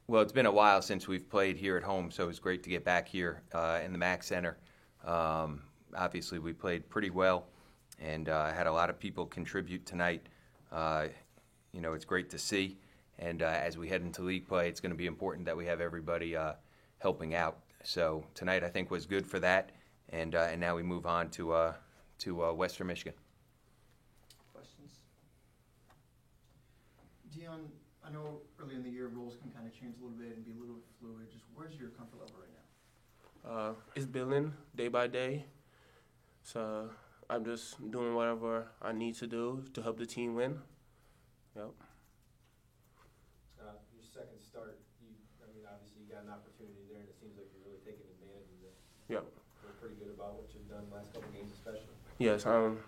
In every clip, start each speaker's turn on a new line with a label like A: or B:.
A: Well, it's been a while since we've played here at home, so it was great to get back here in the Mac Center. Obviously, we played pretty well and had a lot of people contribute tonight. It's great to see. And as we head into league play, it's going to be important that we have everybody helping out. So tonight, I think, was good for that. And now we move on to Western Michigan.
B: Questions? Dion, I know early in the year roles can kind of change a little bit and be a little bit fluid. Just where's your comfort level right now?
C: It's building day by day. So I'm just doing whatever I need to do to help the team win. Yep.
D: Your second start, obviously you got an opportunity there, and it seems like you're really taking advantage of it.
C: Yep.
D: Feel pretty good about what you've done the last couple games especially.
C: Yes, I'm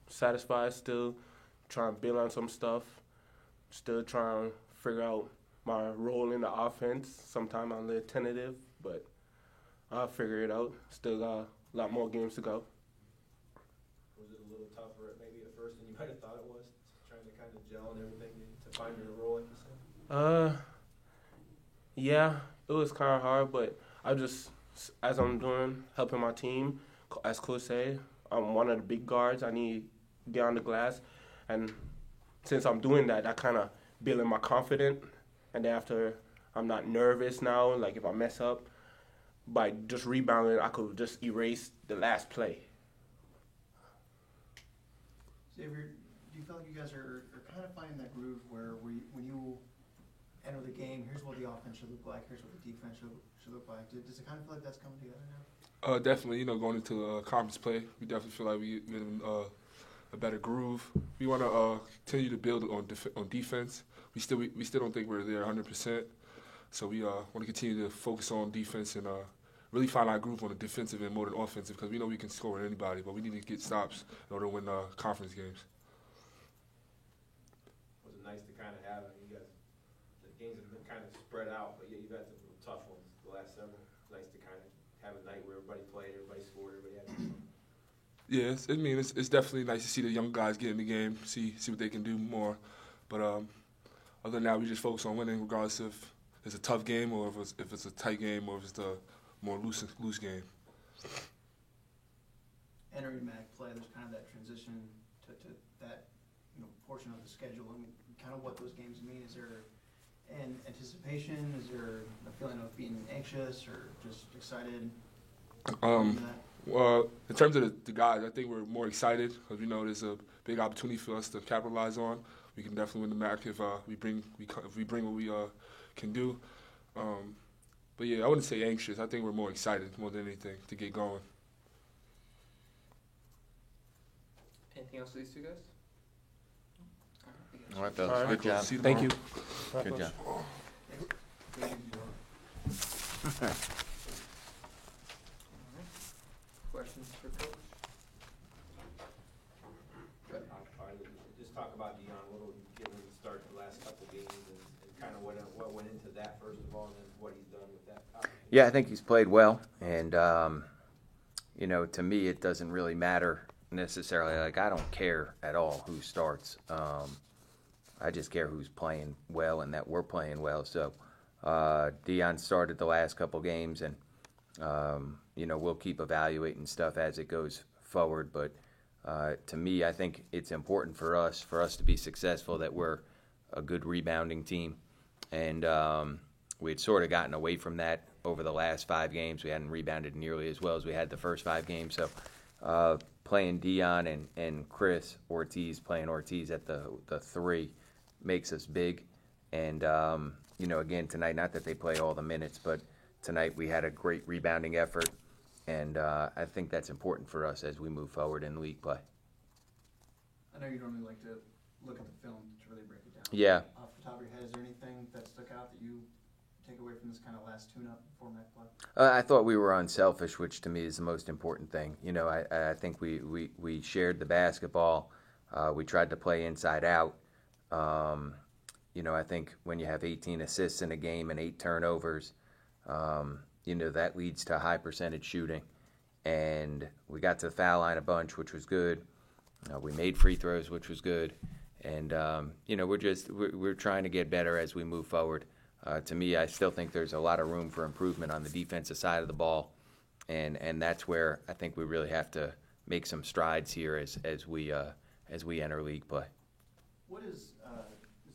C: satisfied, still trying to build on some stuff, still trying to figure out my role in the offense. Sometimes I'm a little tentative, but I'll figure it out. Still got a lot more games to go.
D: Was it a little tougher maybe at first than you might have thought it was, trying to kind of gel and everything to find your role, like you said?
C: Yeah, it was kind of hard, but I just, as I'm doing, helping my team, as Coach said, I'm one of the big guards. I need to get on the glass, and since I'm doing that, I kind of building my confidence, and then after I'm not nervous now, like if I mess up, by just rebounding, I could just erase the last play.
B: Xavier, do you feel like you guys are kind of finding that groove where when you enter the game, here's what the offense should look like, here's what the defense should look like? Does it kind of feel like that's coming together now?
E: Definitely, going into conference play, we definitely feel like we're in a better groove. We want to continue to build on defense. We still don't think we're there 100%. So we want to continue to focus on defense and really find our groove on the defensive and more than offensive, because we know we can score with anybody, but we need to get stops in order to win conference games.
D: Was it nice to kind of have, you guys, the games have been kind of spread out, but yeah, you've had some tough ones the last several. It's nice to kind of have a night where everybody played, everybody scored, everybody had fun.
E: Yeah, it's definitely nice to see the young guys get in the game, see what they can do more. But other than that, we just focus on winning, regardless if it's a tough game or if it's a tight game or if it's the more loose game.
B: Entering MAC play, there's kind of that transition to that portion of the schedule. I mean, kind of what those games mean. Is there an anticipation? Is there a feeling of being anxious or just excited?
E: Well, in terms of the guys, I think we're more excited because we know there's a big opportunity for us to capitalize on. We can definitely win the MAC if we bring what we can do. But yeah, I wouldn't say anxious. I think we're more excited more than anything to get going.
F: Anything else for these two guys?
A: All right, fellas.
C: All right.
A: Good job.
C: Thank you.
A: Good job.
F: Questions for Coach?
D: Just talk about Dion a little, given the start the last couple games and kind of what went into that first of all, and then what he's done with that.
A: Yeah, I think he's played well, and to me, it doesn't really matter necessarily. Like, I don't care at all who starts. I just care who's playing well and that we're playing well. So Dion started the last couple games, and we'll keep evaluating stuff as it goes forward. But to me, I think it's important for us to be successful, that we're a good rebounding team. And we'd sort of gotten away from that over the last 5 games. We hadn't rebounded nearly as well as we had the first 5 games. So playing Dion and Chris Ortiz, playing Ortiz at the 3 makes us big. And, again, tonight, not that they play all the minutes, but tonight we had a great rebounding effort. And I think that's important for us as we move forward in league play.
B: I know you normally like to look at the film to really break it down.
A: Yeah.
B: Off the top of your head, is there anything that stuck out that you take away from this kind of last tune-up before MAC play?
A: I thought we were unselfish, which to me is the most important thing. I think we shared the basketball. We tried to play inside out. I think when you have 18 assists in a game and 8 turnovers, that leads to high percentage shooting. And we got to the foul line a bunch, which was good. We made free throws, which was good. And, we're trying to get better as we move forward. To me, I still think there's a lot of room for improvement on the defensive side of the ball, and that's where I think we really have to make some strides here as we enter league play.
B: What is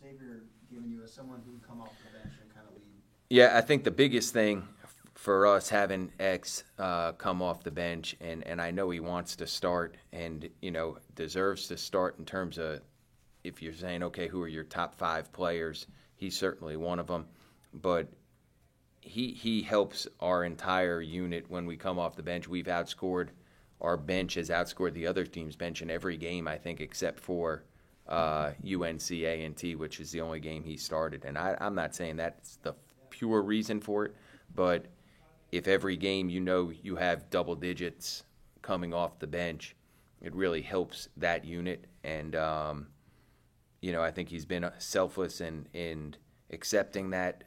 B: Xavier giving you as someone who can come off the bench and kind of lead?
A: Yeah, I think the biggest thing for us having X come off the bench, and I know he wants to start and, deserves to start in terms of if you're saying, okay, who are your top 5 players, he's certainly one of them. But he helps our entire unit when we come off the bench. We've outscored, our bench has outscored the other team's bench in every game, I think, except for UNC A&T, which is the only game he started. And I'm not saying that's the pure reason for it, but if every game you have double digits coming off the bench, it really helps that unit. And, I think he's been selfless in accepting that.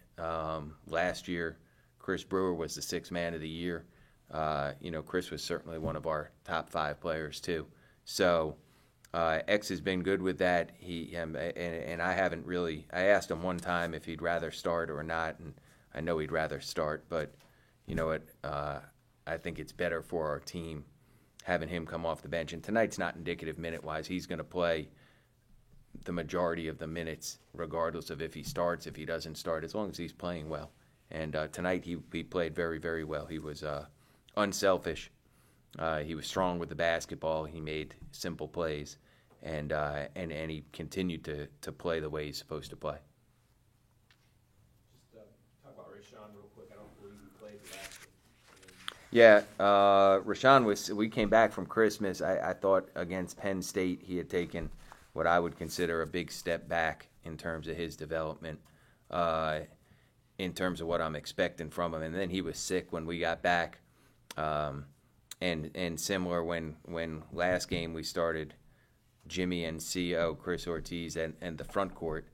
A: Last year, Chris Brewer was the 6th man of the year. Chris was certainly one of our top 5 players too. So X has been good with that. And I haven't really. I asked him one time if he'd rather start or not, and I know he'd rather start. But you know what? I think it's better for our team having him come off the bench. And tonight's not indicative minute-wise. He's going to play the majority of the minutes, regardless of if he starts, if he doesn't start, as long as he's playing well. And tonight he played very, very well. He was unselfish. He was strong with the basketball. He made simple plays, and he continued to play the way he's supposed to play.
D: Just talk about Rashawn real quick. I don't believe he played the last game.
A: Yeah, Rashawn we came back from Christmas. I thought against Penn State he had taken what I would consider a big step back in terms of his development, in terms of what I'm expecting from him. And then he was sick when we got back. And similar when last game we started Jimmy and CO, Chris Ortiz, and the front court.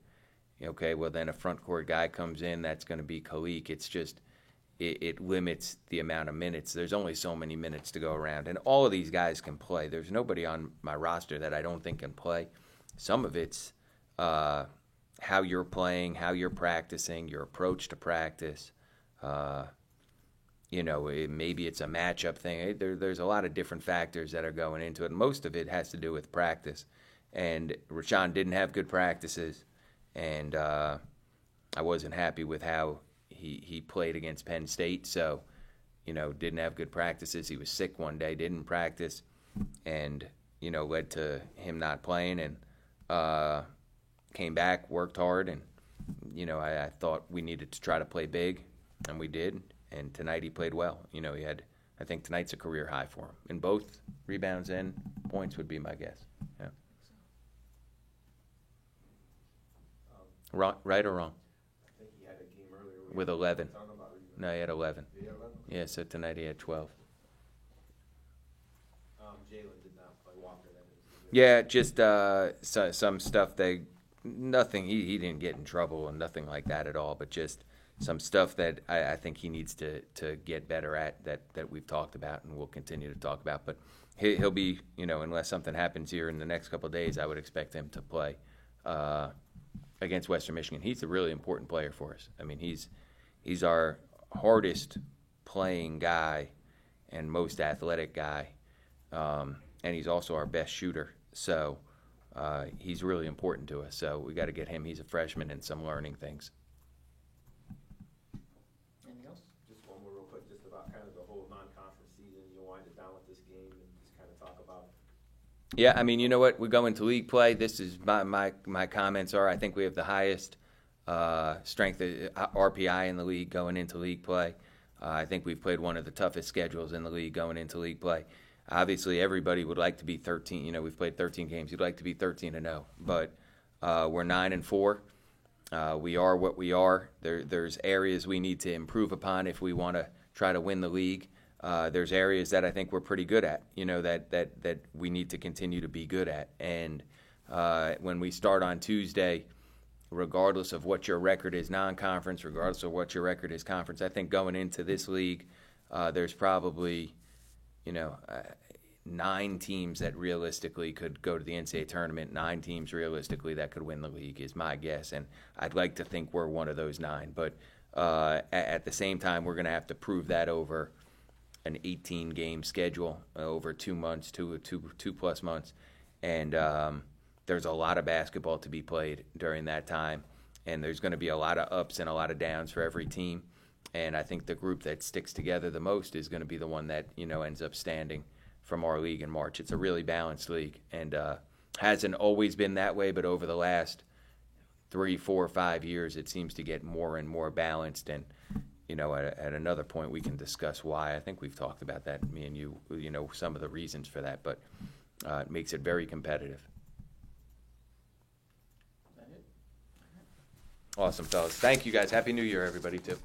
A: Okay, well then a front court guy comes in, that's going to be Khalik. It's just, it limits the amount of minutes. There's only so many minutes to go around. And all of these guys can play. There's nobody on my roster that I don't think can play. Some of it's how you're playing, how you're practicing, your approach to practice. Maybe it's a matchup thing. There's a lot of different factors that are going into it. Most of it has to do with practice. And Rashawn didn't have good practices, and I wasn't happy with how he played against Penn State. So, didn't have good practices. He was sick one day, didn't practice, and, led to him not playing. And came back, worked hard, and, I thought we needed to try to play big, and we did. And tonight he played well. I think tonight's a career high for him. In both rebounds and points would be my guess. Yeah. Right or wrong?
D: I think he had a game earlier
A: With 11.
D: Talking about rebounds.
A: No, he had 11.
D: Did he have 11?
A: Yeah, so tonight he had 12.
D: Jalen did not play. Walker then.
A: Yeah, just some stuff. Nothing. He didn't get in trouble and nothing like that at all. But just some stuff that I think he needs to get better at that we've talked about and we'll continue to talk about. But he'll be, unless something happens here in the next couple of days, I would expect him to play against Western Michigan. He's a really important player for us. I mean, he's our hardest playing guy and most athletic guy, and he's also our best shooter. So he's really important to us. So we got to get him. He's a freshman and some learning things.
F: Anything else?
D: Just one more real quick, just about kind of the whole non-conference season. You wind it down with this game and just kind of talk about.
A: Yeah, I mean, you know what? We go into league play. This is my comments are. I think we have the highest strength RPI in the league going into league play. I think we've played one of the toughest schedules in the league going into league play. Obviously, everybody would like to be 13. We've played 13 games. You'd like to be 13-0, but we're 9-4. We are what we are. There's areas we need to improve upon if we want to try to win the league. There's areas that I think we're pretty good at, that we need to continue to be good at. And when we start on Tuesday, regardless of what your record is non-conference, regardless of what your record is conference, I think going into this league, there's probably, 9 teams that realistically could go to the NCAA tournament, 9 teams realistically that could win the league is my guess, and I'd like to think we're one of those 9. But at the same time, we're going to have to prove that over an 18-game schedule over 2 months, two plus months, and there's a lot of basketball to be played during that time, and there's going to be a lot of ups and a lot of downs for every team, and I think the group that sticks together the most is going to be the one that ends up standing from our league in March. It's a really balanced league, and hasn't always been that way, but over the last 3, 4, 5 years, it seems to get more and more balanced. And at another point, we can discuss why. I think we've talked about that, me and you. Some of the reasons for that, but it makes it very competitive.
F: Is that it?
A: Awesome, fellas. Thank you, guys. Happy New Year, everybody, too.